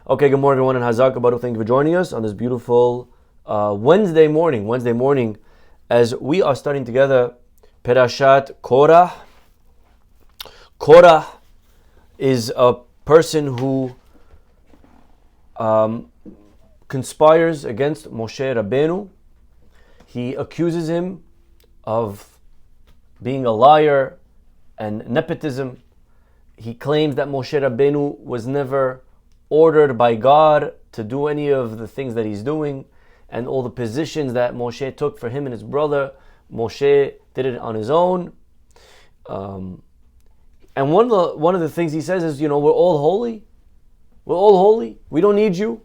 Okay, good morning everyone, and Chazak, thank you for joining us on this beautiful Wednesday morning, as we are studying together Perashat Korah. Korah is a person who conspires against Moshe Rabbeinu. He accuses him of being a liar and nepotism. He claims that Moshe Rabbeinu was never ordered by God to do any of the things that he's doing, and all the positions that Moshe took for him and his brother, Moshe did it on his own. And one of the things he says is, we're all holy. We're all holy. We don't need you.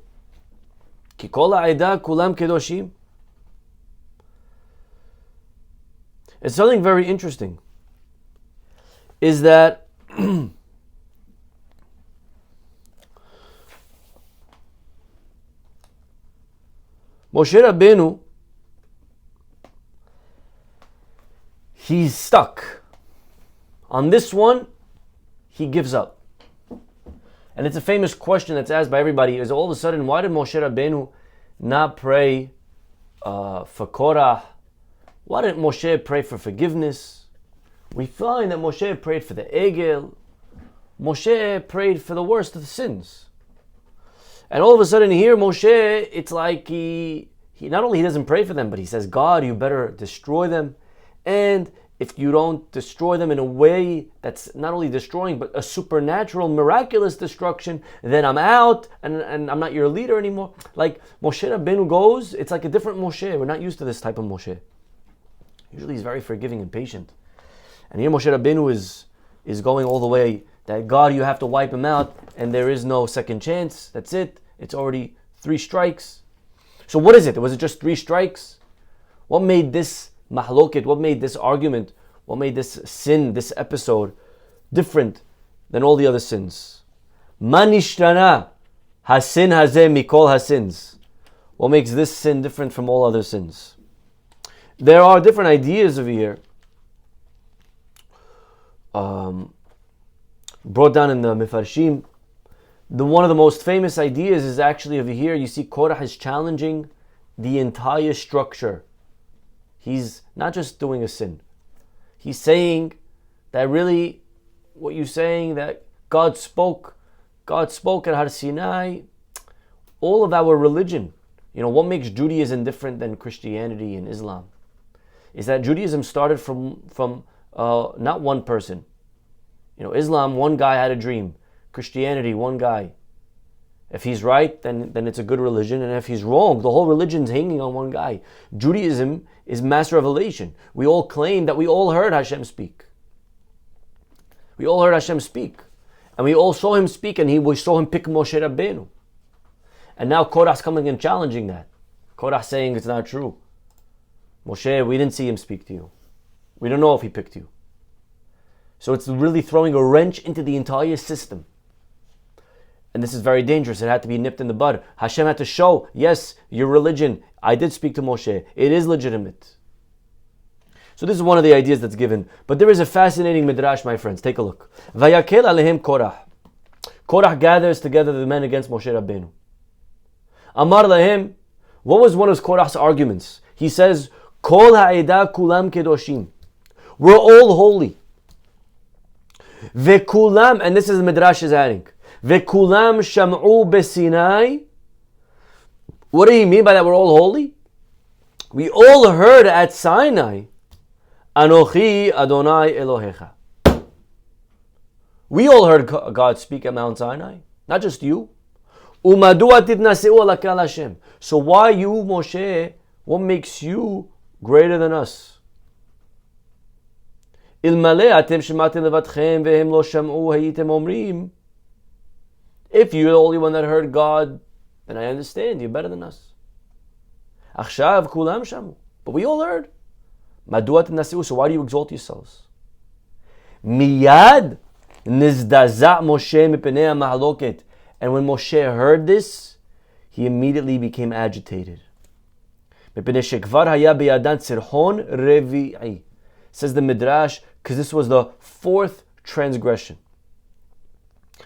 Ki kol ha'edah kulam kedoshim. It's something very interesting, is that Moshe Rabbeinu, he's stuck. On this one, he gives up. And it's a famous question that's asked by everybody, is all of a sudden, why did Moshe Rabbeinu not pray for Korah? Why didn't Moshe pray for forgiveness? We find that Moshe prayed for the Egel. Moshe prayed for the worst of the sins. And all of a sudden here, Moshe, it's like he not only he doesn't pray for them, but he says, God, you better destroy them. And if you don't destroy them in a way that's not only destroying, but a supernatural, miraculous destruction, then I'm out and I'm not your leader anymore. Like Moshe Rabbeinu goes, it's like a different Moshe. We're not used to this type of Moshe. Usually he's very forgiving and patient. And here Moshe Rabbeinu is going all the way that God, you have to wipe him out, and there is no second chance. That's it. It's already 3 strikes. So what is it? Was it just 3 strikes? What made this mahloket, what made this argument, what made this sin, this episode, different than all the other sins? Manishtana hasin hazeh mikol hasins. What makes this sin different from all other sins? There are different ideas over here. Brought down in the Mefarshim. One of the most famous ideas is actually over here. You see Korah is challenging the entire structure. He's not just doing a sin. He's saying that really what you're saying, that God spoke at Har Sinai, all of our religion. What makes Judaism different than Christianity and Islam is that Judaism started from not one person. Islam, one guy had a dream. Christianity, one guy. If he's right, then it's a good religion. And if he's wrong, the whole religion's hanging on one guy. Judaism is mass revelation. We all claim that we all heard Hashem speak. We all heard Hashem speak. And we all saw him speak, and we saw him pick Moshe Rabbeinu. And now Korah's coming and challenging that. Korah saying it's not true. Moshe, we didn't see him speak to you. We don't know if he picked you. So it's really throwing a wrench into the entire system. And this is very dangerous. It had to be nipped in the bud. Hashem had to show, yes, your religion, I did speak to Moshe. It is legitimate. So this is one of the ideas that's given. But there is a fascinating midrash, my friends. Take a look. Vayakel alehem Korah. Korah gathers together the men against Moshe Rabbeinu. Amar lahem. What was one of Korah's arguments? He says, Kol ha'edah kulam kedoshim. We're all holy. Vekulam, and this is the midrash is adding. Vekulam sham'u besinai. What do you mean by that? We're all holy. We all heard at Sinai, Anochi Adonai Elohecha. We all heard God speak at Mount Sinai, not just you. Umadua titnaseu alakal Hashem. So why you, Moshe? What makes you greater than us? Ilmale atem shematim levatchem vehem lo sham'u hayitem omrim. If you're the only one that heard God, then I understand, you're better than us. Achshav kulam shamu. But we all heard. Maduat nasiu. So why do you exalt yourselves? Miyad nizdaza Moshe mipenei mahaloket. And when Moshe heard this, he immediately became agitated. Mipenei shekvar haya beyadan tzirhon revi'i. Says the Midrash, because this was the 4th transgression.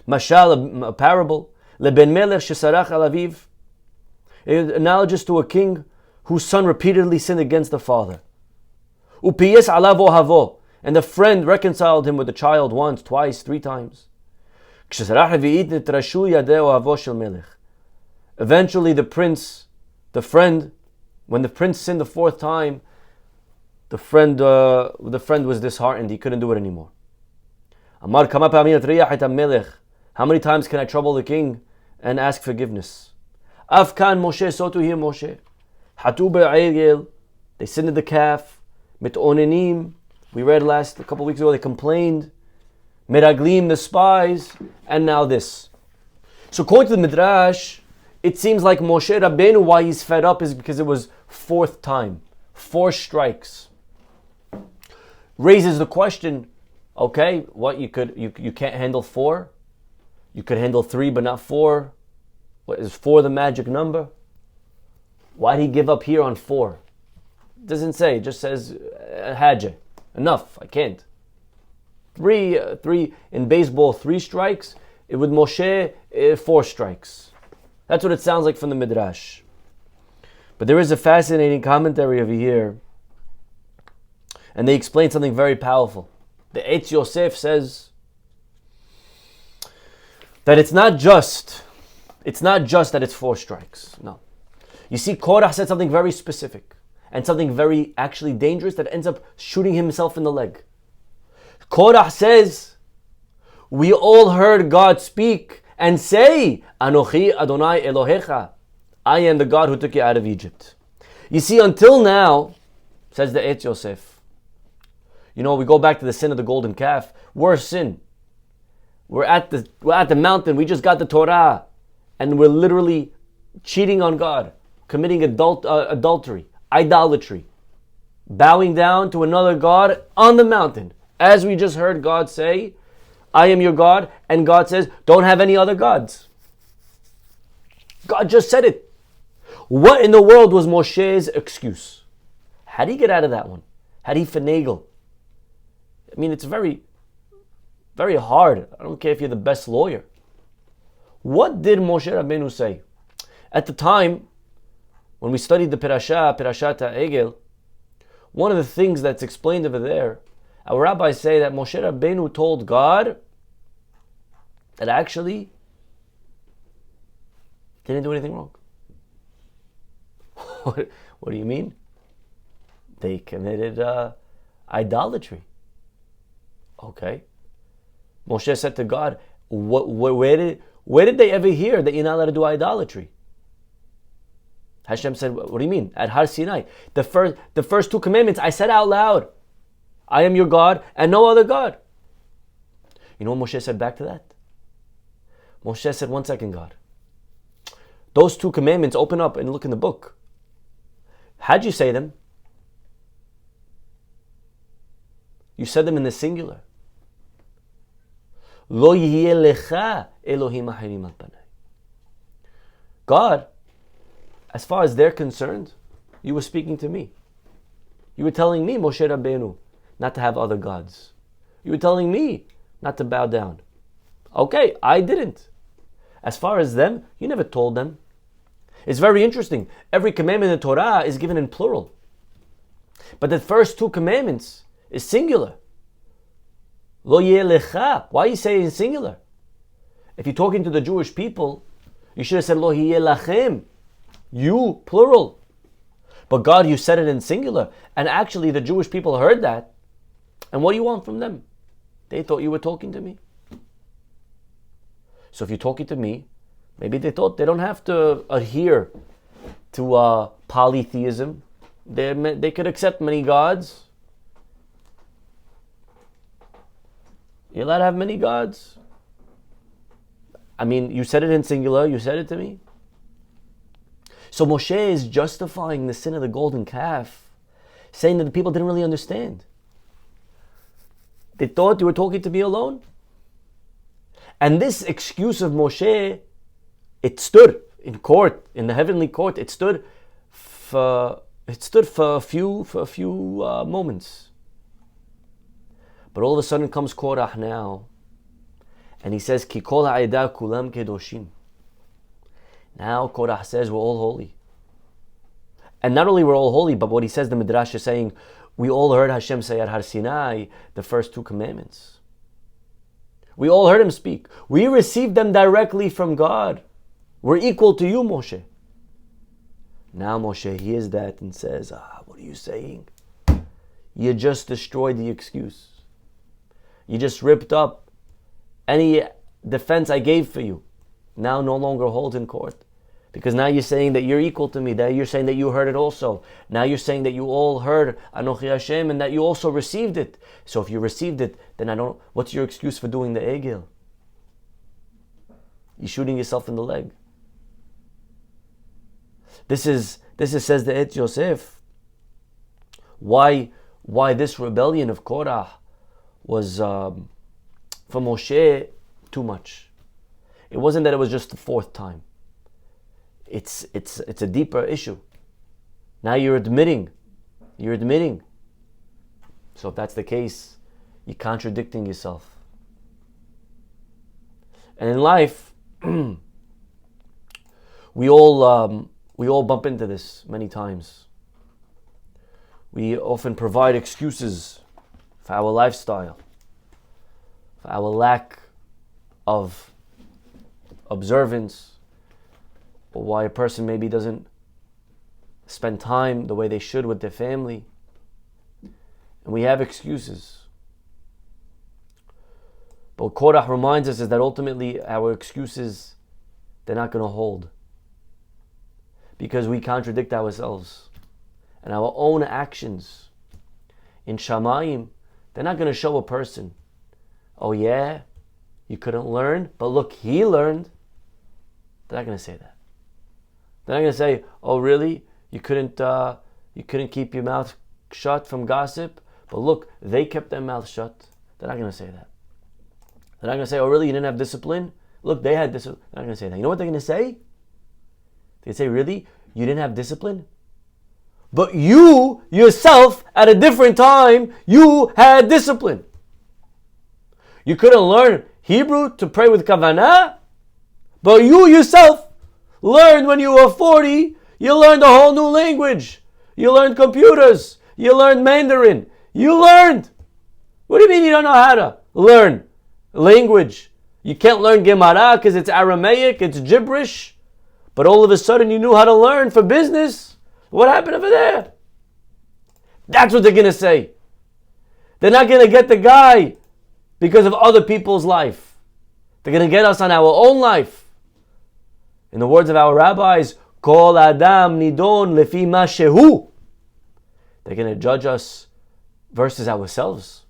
Mashal, a parable. Leben melech shesarach al aviv. Analogous to a king whose son repeatedly sinned against the father. Upiyes alav ohavo. And the friend reconciled him with the child once, twice, 3 times. Eventually the friend, when the prince sinned the 4th time, the friend was disheartened. He couldn't do it anymore. Amar, how many times can I trouble the king and ask forgiveness? Afkan Moshe, so to hear Moshe. Hatu be'egel, they sinned at the calf. Mitonenim, we read a couple weeks ago, they complained. Meraglim, the spies, and now this. So according to the Midrash, it seems like Moshe Rabbeinu, why he's fed up is because it was 4th time. 4 strikes. Raises the question, okay, what you can't handle 4? You could handle 3 but not 4? What, is 4 the magic number? Why did he give up here on 4? It doesn't say, it just says Hajj. Enough, I can't. 3 in baseball, 3 strikes. With Moshe, 4 strikes. That's what it sounds like from the Midrash. But there is a fascinating commentary over here, and they explain something very powerful. The Eitz Yosef says that it's not just that it's 4 strikes. No. You see, Korah said something very specific and something very actually dangerous that ends up shooting himself in the leg. Korah says, we all heard God speak and say, Anochi Adonai Elohecha, I am the God who took you out of Egypt. You see, until now, says the Eitz Yosef, we go back to the sin of the golden calf. Worst sin. We're at the mountain. We just got the Torah, and we're literally cheating on God, committing adultery, idolatry, bowing down to another God on the mountain. As we just heard God say, I am your God, and God says, don't have any other gods. God just said it. What in the world was Moshe's excuse? How did he get out of that one? How did he finagle? I mean, it's very, very hard. I don't care if you're the best lawyer. What did Moshe Rabbeinu say? At the time, when we studied the Parashat Ha'egel, one of the things that's explained over there, our rabbis say that Moshe Rabbeinu told God that actually didn't do anything wrong. What do you mean? They committed idolatry. Okay. Moshe said to God, where did they ever hear that you're not allowed to do idolatry? Hashem said, what do you mean? At Har Sinai. The first 2 commandments, I said out loud, I am your God and no other God. You know what Moshe said back to that? Moshe said, 1 second, God. Those 2 commandments, open up and look in the book. How'd you say them? You said them in the singular. Lo yihye lecha Elohim achirim al panai. God, as far as they're concerned, you were speaking to me. You were telling me, Moshe Rabbeinu, not to have other gods. You were telling me not to bow down. Okay, I didn't. As far as them, you never told them. It's very interesting. Every commandment in the Torah is given in plural. But the first 2 commandments is singular. Lo yeh lecha. Why you say it in singular? If you're talking to the Jewish people, you should have said Lo yeh lachem. You, plural. But God, you said it in singular. And actually the Jewish people heard that. And what do you want from them? They thought you were talking to me. So if you're talking to me, maybe they thought they don't have to adhere to polytheism. They could accept many gods. You're allowed to have many gods. I mean, you said it in singular, you said it to me. So Moshe is justifying the sin of the golden calf, saying that the people didn't really understand. They thought you were talking to me alone. And this excuse of Moshe, it stood in court, in the heavenly court. It stood for a few moments. But all of a sudden comes Korach now, and he says, "Ki kol ha'edah kulam kedoshim." Now Korach says we're all holy. And not only we're all holy, but what he says, the Midrash is saying, we all heard Hashem say at Har Sinai the first 2 commandments. We all heard him speak. We received them directly from God. We're equal to you, Moshe. Now Moshe hears that and says, what are you saying? You just destroyed the excuse. You just ripped up any defense I gave for you. Now no longer holds in court. Because now you're saying that you're equal to me. That you're saying that you heard it also. Now you're saying that you all heard Anochi Hashem and that you also received it. So if you received it, then what's your excuse for doing the Egel? You're shooting yourself in the leg. This is says the Et Yosef. Why this rebellion of Korah was for Moshe too much. It wasn't that it was just the 4th time. It's a deeper issue. Now you're admitting. So if that's the case, you're contradicting yourself. And in life, we all bump into this many times. We often provide excuses for our lifestyle, for our lack of observance, or why a person maybe doesn't spend time the way they should with their family. And we have excuses. But what Korach reminds us is that ultimately our excuses, they're not going to hold. Because we contradict ourselves. And our own actions in Shamayim, they're not going to show a person, oh yeah, you couldn't learn, but look, he learned. They're not going to say that. They're not going to say, oh really, you couldn't keep your mouth shut from gossip, but look, they kept their mouth shut. They're not going to say that. They're not going to say, oh really, you didn't have discipline? Look, they had discipline. They're not going to say that. You know what they're going to say? They say, really, you didn't have discipline? But you, yourself, at a different time, you had discipline. You couldn't learn Hebrew to pray with kavanah, but you yourself learned when you were 40, you learned a whole new language. You learned computers. You learned Mandarin. You learned. What do you mean you don't know how to learn language? You can't learn Gemara because it's Aramaic, it's gibberish, but all of a sudden you knew how to learn for business. What happened over there? That's what they're going to say. They're not going to get the guy because of other people's life. They're going to get us on our own life. In the words of our rabbis, Kol Adam Nidon Lefi Ma Shehu. They're going to judge us versus ourselves.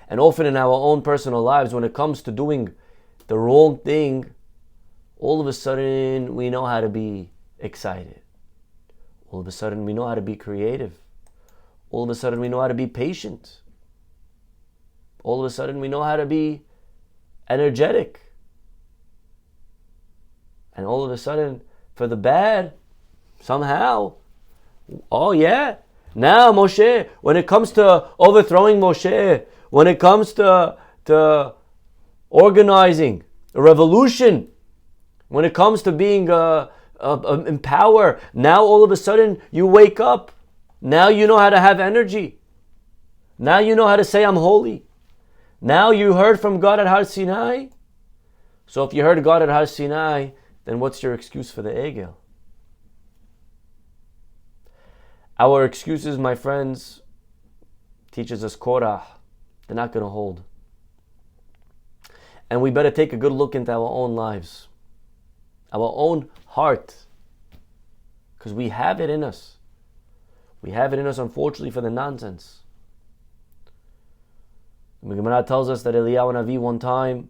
And often in our own personal lives, when it comes to doing the wrong thing, all of a sudden we know how to be excited. All of a sudden we know how to be creative. All of a sudden we know how to be patient. All of a sudden we know how to be energetic. And all of a sudden, for the bad, somehow, oh yeah, now Moshe, when it comes to overthrowing Moshe, when it comes to organizing a revolution, when it comes to being in power, now all of a sudden you wake up. Now you know how to have energy. Now you know how to say I'm holy. Now you heard from God at Har Sinai. So if you heard God at Har Sinai, then what's your excuse for the Egel? Our excuses, my friends, teaches us Korah. They're not going to hold. And we better take a good look into our own lives, our own heart, because we have it in us. We have it in us, unfortunately, for the nonsense. The Gemara tells us that Eliyahu Navi one time,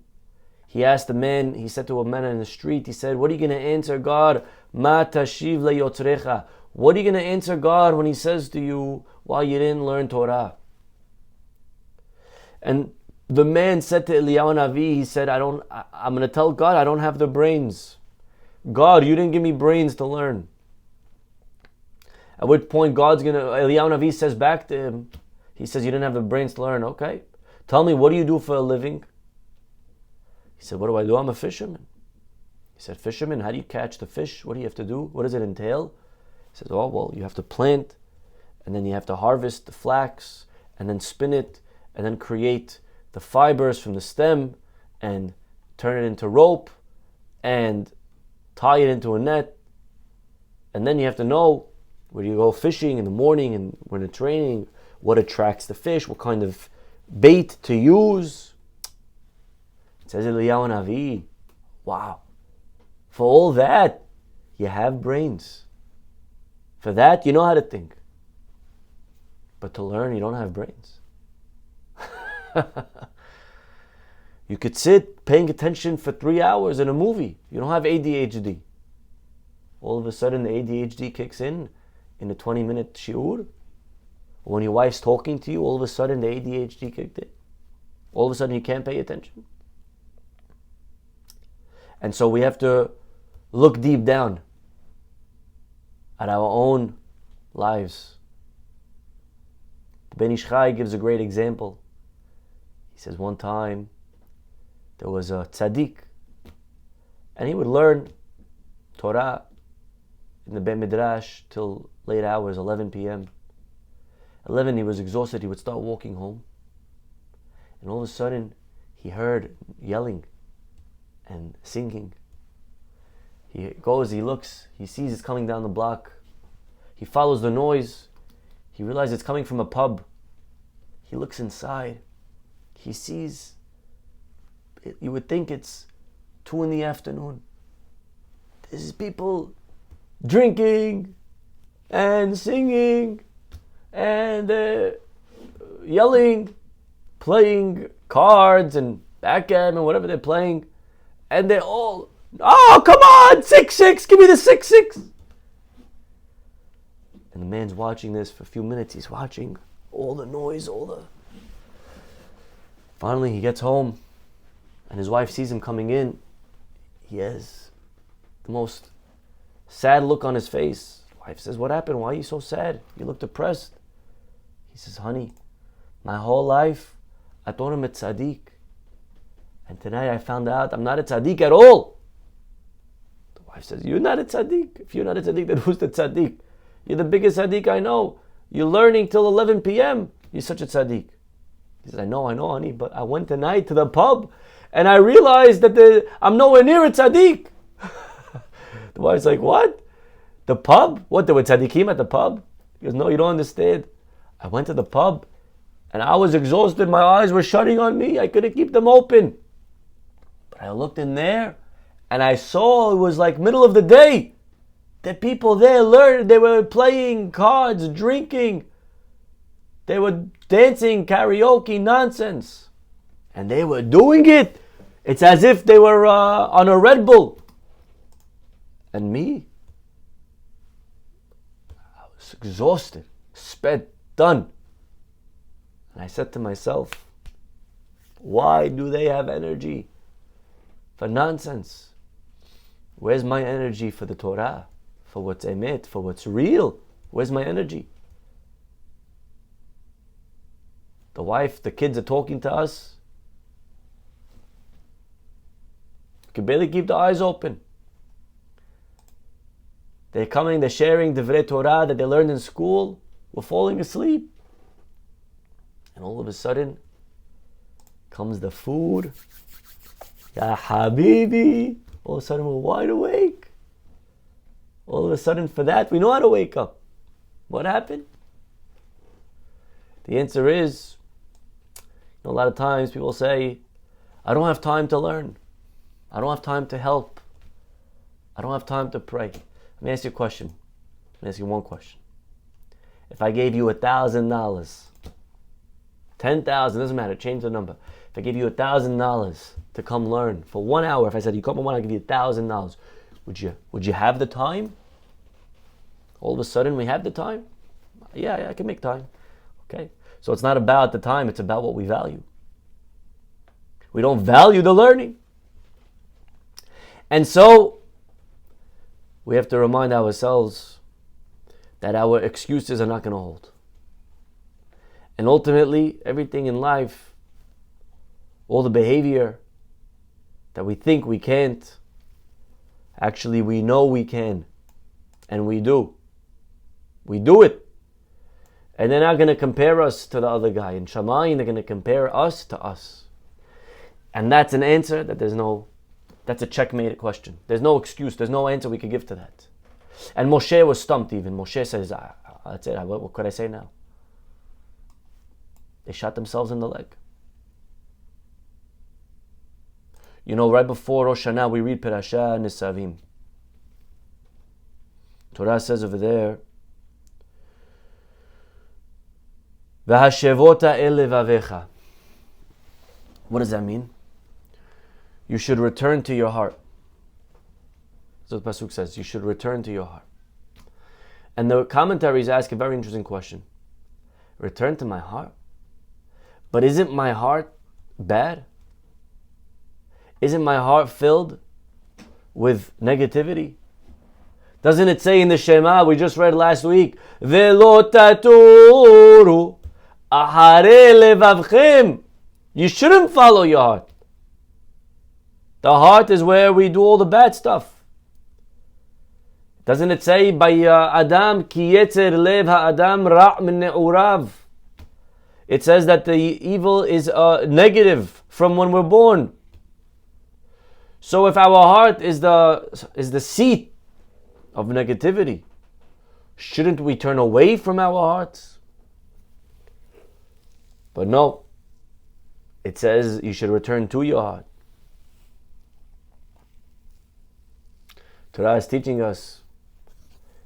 he asked a man, he said to a man in the street, he said, what are you going to answer God? Ma tashiv le'yotrecha. What are you going to answer God when he says to you, why you didn't learn Torah? And the man said to Eliyahu Navi, he said, I'm going to tell God I don't have the brains. God, you didn't give me brains to learn. At which point Eliyahu Navi says back to him, he says, you didn't have the brains to learn. Okay, tell me, what do you do for a living? He said, what do? I'm a fisherman. He said, fisherman, how do you catch the fish? What do you have to do? What does it entail? He says, oh, well, you have to plant, and then you have to harvest the flax, and then spin it, and then create the fibers from the stem, and turn it into rope, and tie it into a net. And then you have to know where you go fishing in the morning and when it's raining, what attracts the fish, what kind of bait to use. It says Eliyahu Navi, wow. For all that, you have brains. For that, you know how to think. But to learn, you don't have brains. You could sit paying attention for 3 hours in a movie. You don't have ADHD. All of a sudden, the ADHD kicks in a 20-minute shiur. When your wife's talking to you, all of a sudden, the ADHD kicked in. All of a sudden, you can't pay attention. And so we have to look deep down at our own lives. The Ben Ish Chai gives a great example. He says one time there was a tzaddik, and he would learn Torah in the Beit Midrash till late hours, 11 p.m. 11, he was exhausted, he would start walking home. And all of a sudden, he heard yelling and singing. He goes, he looks, he sees it's coming down the block. He follows the noise. He realizes it's coming from a pub. He looks inside. He sees, you would think it's 2 p.m. There's people drinking and singing and yelling, playing cards and backgammon, whatever they're playing. And they're all, oh, come on, 6-6, give me the 6-6. And the man's watching this for a few minutes. He's watching all the noise, Finally, he gets home, and his wife sees him coming in. He has the most sad look on his face. The wife says, what happened? Why are you so sad? You look depressed. He says, honey, my whole life, I thought I'm a tzaddik. And tonight I found out I'm not a tzaddik at all. The wife says, you're not a tzaddik. If you're not a tzaddik, then who's the tzaddik? You're the biggest tzaddik I know. You're learning till 11 p.m. You're such a tzaddik. He says, I know, honey, but I went tonight to the pub and I realized that I'm nowhere near a tzaddik. The wife's like, what? The pub? What, there were tzaddikim at the pub? He goes, no, you don't understand. I went to the pub and I was exhausted. My eyes were shutting on me. I couldn't keep them open. But I looked in there and I saw it was like middle of the day. The people there learned, they were playing cards, drinking. They were dancing, karaoke, nonsense. And they were doing it. It's as if they were on a Red Bull. And me, I was exhausted, spent, done. And I said to myself, why do they have energy for nonsense? Where's my energy for the Torah? For what's emet, for what's real? Where's my energy? The wife, the kids are talking to us. We can barely keep the eyes open. They're coming, they're sharing the Divrei Torah that they learned in school. We're falling asleep. And all of a sudden, comes the food. Ya Habibi. All of a sudden, we're wide awake. All of a sudden, for that, we know how to wake up. What happened? The answer is, a lot of times people say, I don't have time to learn. I don't have time to help. I don't have time to pray. Let me ask you a question. Let me ask you one question. If I gave you $1,000, 10,000, doesn't matter, change the number. If I gave you $1,000 to come learn for 1 hour, if I said you come for 1 hour, I'll give you $1,000, would you have the time? All of a sudden we have the time? Yeah, I can make time. Okay. So it's not about the time, it's about what we value. We don't value the learning. And so we have to remind ourselves that our excuses are not going to hold. And ultimately, everything in life, all the behavior that we think we can't, Actually, we know we can. And we do. We do it. And they're not going to compare us to the other guy. In Shamayim, they're going to compare us to us. And that's an answer that that's a checkmate question. There's no excuse. There's no answer we could give to that. And Moshe was stumped even. Moshe says, that's it. What could I say now? They shot themselves in the leg. You know, right before Rosh Hashanah, we read Parashat Nisavim. Torah says over there, V'hashevota el levavecha. What does that mean? You should return to your heart. So the Pasuk says, you should return to your heart. And the commentaries ask a very interesting question. Return to my heart? But isn't my heart bad? Isn't my heart filled with negativity? Doesn't it say in the Shema we just read last week, Ve'lo taturu ahare levavchem? You shouldn't follow your heart. The heart is where we do all the bad stuff. Doesn't it say by Adam ki yetzer lev ha'adam ra' min ne'urav? It says that the evil is negative from when we're born. So if our heart is the seat of negativity, shouldn't we turn away from our hearts? But no. It says you should return to your heart. Torah is teaching us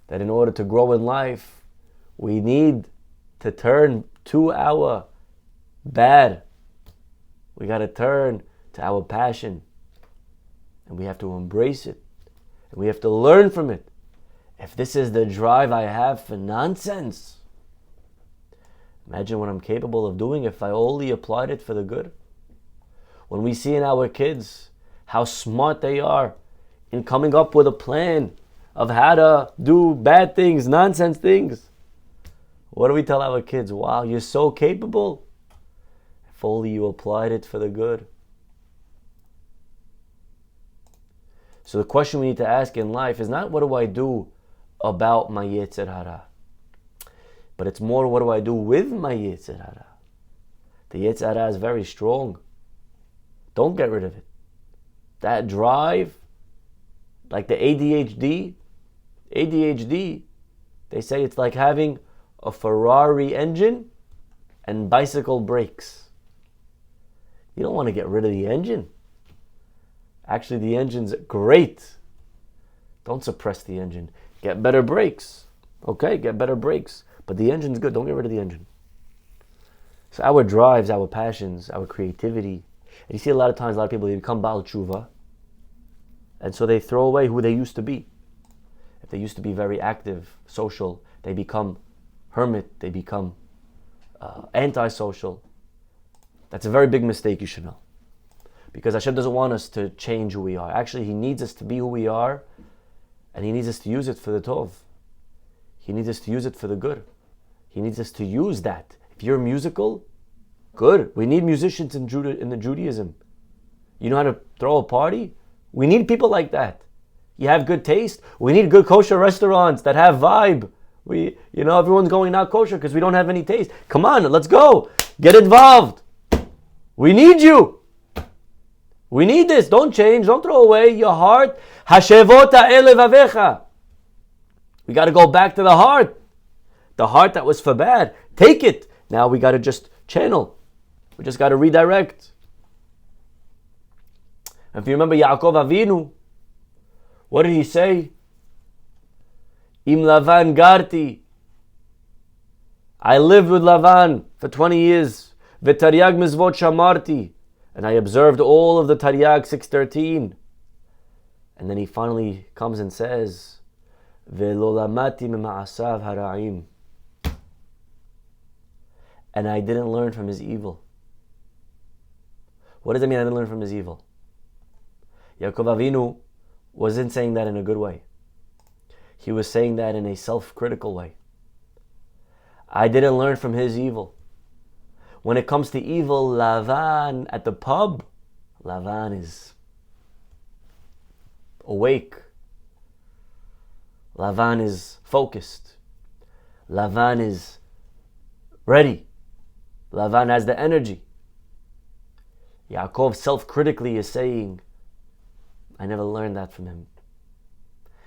that in order to grow in life, we need to turn to our bad. We got to turn to our passion. And we have to embrace it. And we have to learn from it. If this is the drive I have for nonsense, imagine what I'm capable of doing if I only applied it for the good. When we see in our kids how smart they are in coming up with a plan of how to do bad things, nonsense things, what do we tell our kids? Wow, you're so capable. If only you applied it for the good. So the question we need to ask in life is not what do I do about my Yetzer Hara, but it's more what do I do with my Yetzer Hara. The Yetzer Hara is very strong. Don't get rid of it. That drive, like the ADHD, they say it's like having a Ferrari engine and bicycle brakes. You don't want to get rid of the engine. Actually, the engine's great. Don't suppress the engine. Get better brakes. Okay, get better brakes. But the engine's good. Don't get rid of the engine. So our drives, our passions, our creativity. And you see a lot of times, a lot of people, they become Baal Tshuva. And so they throw away who they used to be. If they used to be very active, social, they become hermit. They become antisocial. That's a very big mistake, you should know. Because Hashem doesn't want us to change who we are. Actually, He needs us to be who we are, and He needs us to use it for the tov. He needs us to use it for the good. He needs us to use that. If you're musical, good. We need musicians in the Judaism. You know how to throw a party? We need people like that. You have good taste? We need good kosher restaurants that have vibe. Everyone's going not kosher because we don't have any taste. Come on, let's go. Get involved. We need you. We need this. Don't change. Don't throw away your heart. Hashevota elevavecha. We got to go back to the heart. The heart that was for bad. Take it. Now we got to just channel. We just got to redirect. And if you remember Yaakov Avinu, what did he say? Im Lavan garti. I lived with Lavan for 20 years. V'taryag mizvot shamarti. And I observed all of the Taryag 613. And then he finally comes and says, Ve'lo lamati mima'asav hara'im. And I didn't learn from his evil. What does it mean I didn't learn from his evil? Yaakov Avinu wasn't saying that in a good way. He was saying that in a self-critical way. I didn't learn from his evil. When it comes to evil, Lavan at the pub, Lavan is awake. Lavan is focused. Lavan is ready. Lavan has the energy. Yaakov self-critically is saying, I never learned that from him.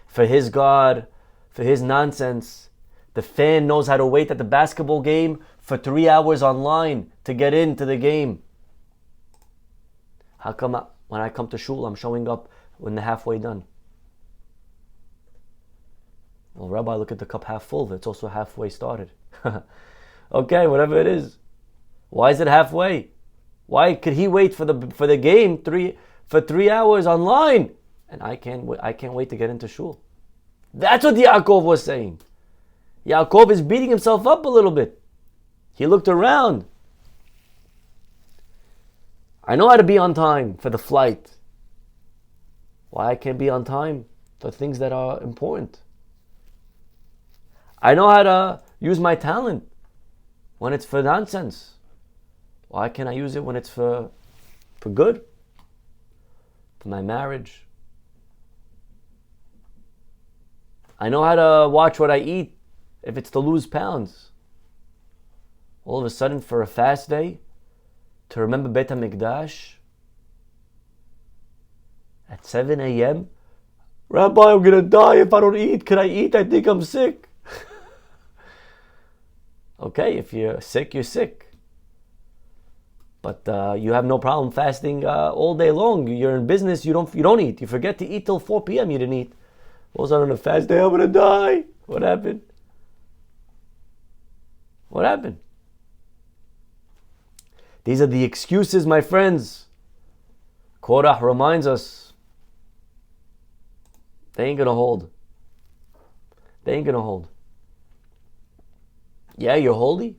For his God, for his nonsense, the fan knows how to wait at the basketball game for 3 hours online to get into the game. How come when I come to shul, I'm showing up when they're halfway done? Well, Rabbi, look at the cup half full. It's also halfway started. Okay, whatever it is. Why is it halfway? Why could he wait for the game for 3 hours online, and I can't wait to get into shul? That's what Yaakov was saying. Yaakov is beating himself up a little bit. He looked around. I know how to be on time for the flight. Why I can't be on time for things that are important? I know how to use my talent when it's for nonsense. Why can't I use it when it's for good? For my marriage. I know how to watch what I eat if it's to lose pounds. All of a sudden, for a fast day, to remember Beit HaMikdash at 7 a.m. Rabbi, I'm going to die if I don't eat. Can I eat? I think I'm sick. Okay, if you're sick, you're sick. But you have no problem fasting all day long. You're in business, you don't eat. You forget to eat till 4 p.m. You didn't eat. All of a sudden on a fast day, I'm going to die. What happened? What happened? These are the excuses, my friends. Korah reminds us, they ain't going to hold. They ain't going to hold. Yeah, you're holy.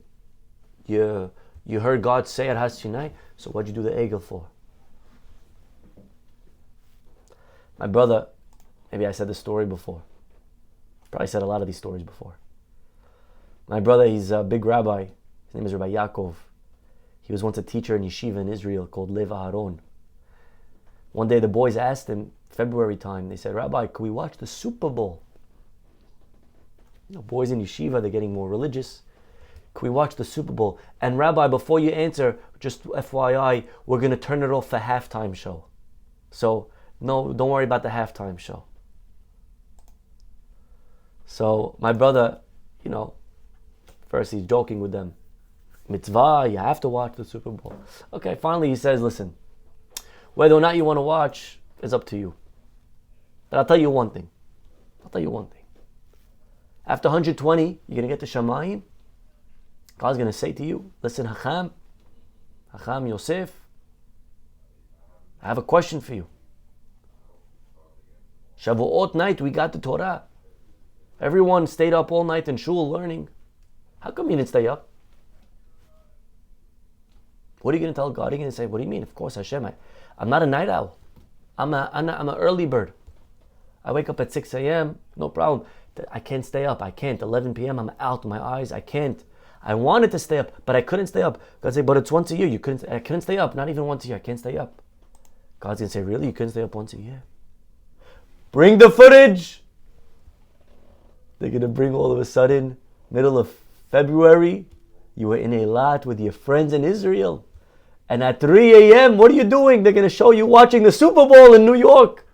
You heard God say at Har Sinai, so what'd you do the egel for? My brother, maybe I said this story before. Probably said a lot of these stories before. My brother, he's a big rabbi. His name is Rabbi Yaakov. He was once a teacher in yeshiva in Israel called Lev Aharon. One day the boys asked him, February time, they said, Rabbi, could we watch the Super Bowl? You know, boys in yeshiva, they're getting more religious. Can we watch the Super Bowl? And Rabbi, before you answer, just FYI, we're going to turn it off for halftime show. So, no, don't worry about the halftime show. So, my brother, first he's joking with them. Mitzvah, you have to watch the Super Bowl. Okay, finally he says, listen, whether or not you want to watch is up to you. But I'll tell you one thing. After 120, you're going to get to Shamayim. God's going to say to you, listen, Hacham Yosef, I have a question for you. Shavuot night, we got the Torah. Everyone stayed up all night in shul learning. How come you didn't stay up? What are you going to tell God? Are you going to say, what do you mean? Of course, Hashem, I'm not a night owl. I'm an early bird. I wake up at 6 a.m., no problem. I can't stay up. I can't. 11 p.m., I'm out. My eyes, I can't. I wanted to stay up, but I couldn't stay up. God said, but it's once a year. I couldn't stay up. Not even once a year. I can't stay up. God's going to say, really? You couldn't stay up once a year? Bring the footage. They're going to bring all of a sudden, middle of February, you were in a lot with your friends in Israel. And at 3 a.m., what are you doing? They're going to show you watching the Super Bowl in New York.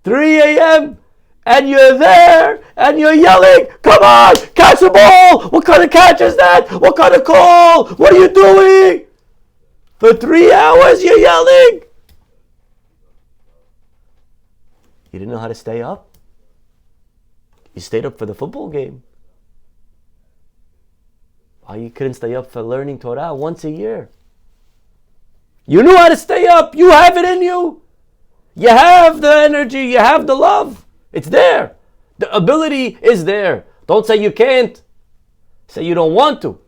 3 a.m., and you're there, and you're yelling, come on, catch the ball! What kind of catch is that? What kind of call? What are you doing? For 3 hours, you're yelling. You didn't know how to stay up? You stayed up for the football game. Why you couldn't stay up for learning Torah once a year? You knew how to stay up. You have it in you. You have the energy. You have the love. It's there. The ability is there. Don't say you can't. Say you don't want to.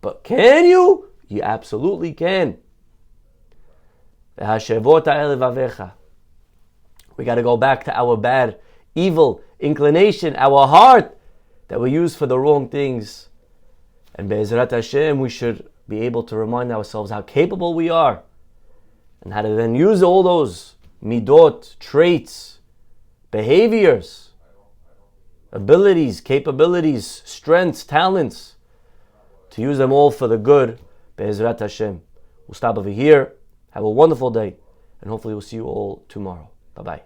But can you? You absolutely can. We got to go back to our bad, evil inclination, our heart that we use for the wrong things. And Be'ezrat Hashem, we should be able to remind ourselves how capable we are and how to then use all those midot, traits, behaviors abilities, capabilities, strengths, talents, to use them all for the good. Be'ezrat Hashem. We'll stop over here. Have a wonderful day, and hopefully we'll see you all tomorrow. Bye-bye.